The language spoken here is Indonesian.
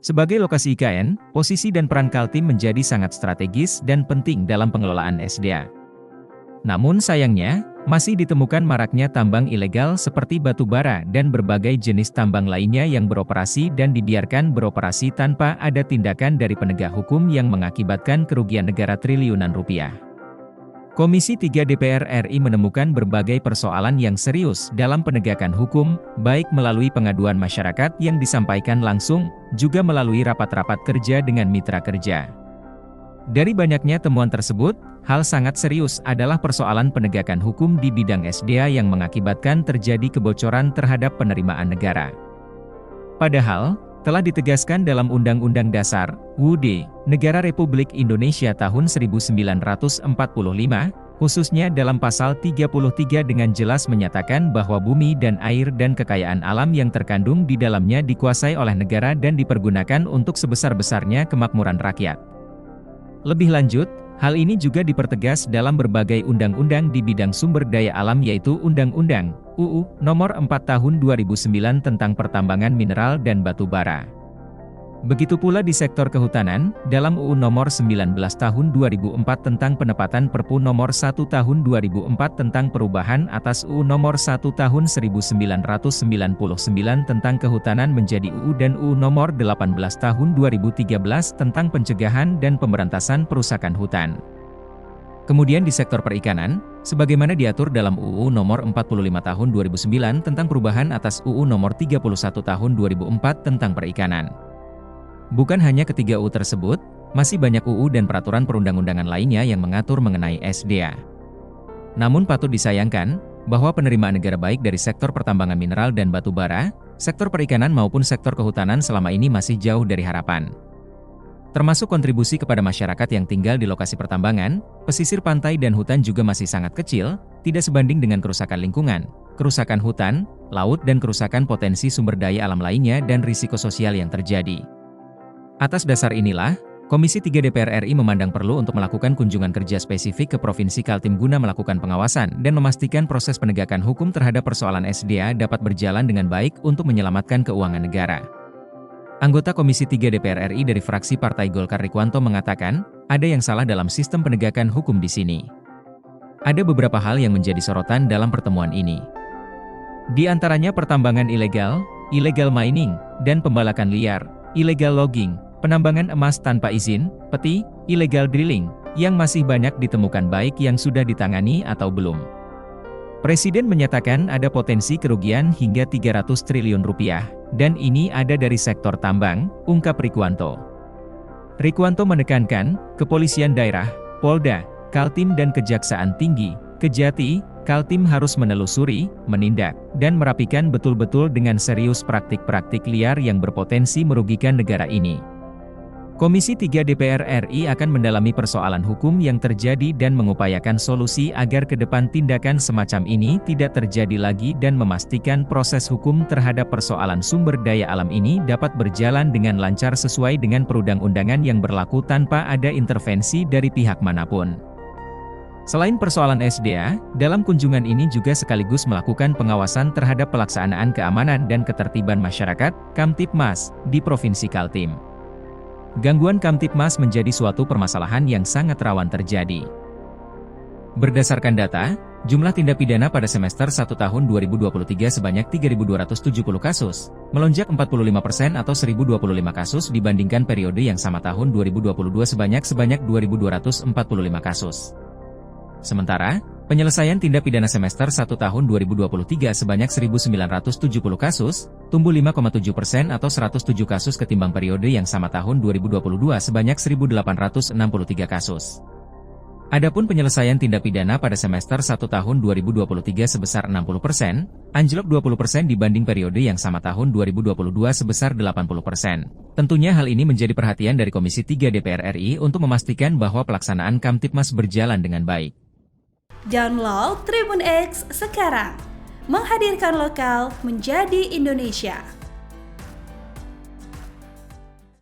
Sebagai lokasi IKN, posisi dan peran Kaltim menjadi sangat strategis dan penting dalam pengelolaan SDA. Namun sayangnya, masih ditemukan maraknya tambang ilegal seperti batu bara dan berbagai jenis tambang lainnya yang beroperasi dan dibiarkan beroperasi tanpa ada tindakan dari penegak hukum yang mengakibatkan kerugian negara triliunan rupiah. Komisi 3 DPR RI menemukan berbagai persoalan yang serius dalam penegakan hukum, baik melalui pengaduan masyarakat yang disampaikan langsung, juga melalui rapat-rapat kerja dengan mitra kerja. Dari banyaknya temuan tersebut, hal sangat serius adalah persoalan penegakan hukum di bidang SDA yang mengakibatkan terjadi kebocoran terhadap penerimaan negara. Padahal, telah ditegaskan dalam Undang-Undang Dasar, UUD, Negara Republik Indonesia tahun 1945, khususnya dalam pasal 33 dengan jelas menyatakan bahwa bumi dan air dan kekayaan alam yang terkandung di dalamnya dikuasai oleh negara dan dipergunakan untuk sebesar-besarnya kemakmuran rakyat. Lebih lanjut, hal ini juga dipertegas dalam berbagai undang-undang di bidang sumber daya alam yaitu Undang-Undang UU Nomor 4 Tahun 2009 tentang Pertambangan Mineral dan Batu Bara. Begitu pula di sektor kehutanan, dalam UU Nomor 19 Tahun 2004 tentang Penempatan Perpu Nomor 1 Tahun 2004 tentang perubahan atas UU Nomor 1 Tahun 1999 tentang Kehutanan menjadi UU dan UU Nomor 18 Tahun 2013 tentang Pencegahan dan Pemberantasan Perusakan Hutan. Kemudian di sektor perikanan, sebagaimana diatur dalam UU Nomor 45 Tahun 2009 tentang perubahan atas UU Nomor 31 Tahun 2004 tentang perikanan. Bukan hanya ketiga UU tersebut, masih banyak UU dan peraturan perundang-undangan lainnya yang mengatur mengenai SDA. Namun patut disayangkan, bahwa penerimaan negara baik dari sektor pertambangan mineral dan batu bara, sektor perikanan maupun sektor kehutanan selama ini masih jauh dari harapan. Termasuk kontribusi kepada masyarakat yang tinggal di lokasi pertambangan, pesisir pantai dan hutan juga masih sangat kecil, tidak sebanding dengan kerusakan lingkungan, kerusakan hutan, laut dan kerusakan potensi sumber daya alam lainnya dan risiko sosial yang terjadi. Atas dasar inilah, Komisi 3 DPR RI memandang perlu untuk melakukan kunjungan kerja spesifik ke Provinsi Kaltim guna melakukan pengawasan dan memastikan proses penegakan hukum terhadap persoalan SDA dapat berjalan dengan baik untuk menyelamatkan keuangan negara. Anggota Komisi 3 DPR RI dari fraksi Partai Golkar Rikwanto mengatakan, ada yang salah dalam sistem penegakan hukum di sini. Ada beberapa hal yang menjadi sorotan dalam pertemuan ini. Di antaranya pertambangan ilegal, illegal mining, dan pembalakan liar, illegal logging, penambangan emas tanpa izin, peti, illegal drilling, yang masih banyak ditemukan baik yang sudah ditangani atau belum. Presiden menyatakan ada potensi kerugian hingga 300 triliun rupiah, dan ini ada dari sektor tambang, ungkap Rikwanto. Rikwanto menekankan, kepolisian daerah, Polda, Kaltim dan Kejaksaan Tinggi, Kejati, Kaltim harus menelusuri, menindak, dan merapikan betul-betul dengan serius praktik-praktik liar yang berpotensi merugikan negara ini. Komisi 3 DPR RI akan mendalami persoalan hukum yang terjadi dan mengupayakan solusi agar ke depan tindakan semacam ini tidak terjadi lagi dan memastikan proses hukum terhadap persoalan sumber daya alam ini dapat berjalan dengan lancar sesuai dengan perundang-undangan yang berlaku tanpa ada intervensi dari pihak manapun. Selain persoalan SDA, dalam kunjungan ini juga sekaligus melakukan pengawasan terhadap pelaksanaan keamanan dan ketertiban masyarakat, Kamtipmas, di Provinsi Kaltim. Gangguan Kamtipmas menjadi suatu permasalahan yang sangat rawan terjadi. Berdasarkan data, jumlah tindak pidana pada semester 1 tahun 2023 sebanyak 3.270 kasus, melonjak 45% atau 1.025 kasus dibandingkan periode yang sama tahun 2022 sebanyak 2.245 kasus. Sementara, penyelesaian tindak pidana semester 1 tahun 2023 sebanyak 1.970 kasus, tumbuh 5,7% atau 107 kasus ketimbang periode yang sama tahun 2022 sebanyak 1.863 kasus. Adapun penyelesaian tindak pidana pada semester 1 tahun 2023 sebesar 60%, anjlok 20% dibanding periode yang sama tahun 2022 sebesar 80%. Tentunya hal ini menjadi perhatian dari Komisi 3 DPR RI untuk memastikan bahwa pelaksanaan Kamtipmas berjalan dengan baik. Download Tribun X sekarang, menghadirkan lokal menjadi Indonesia.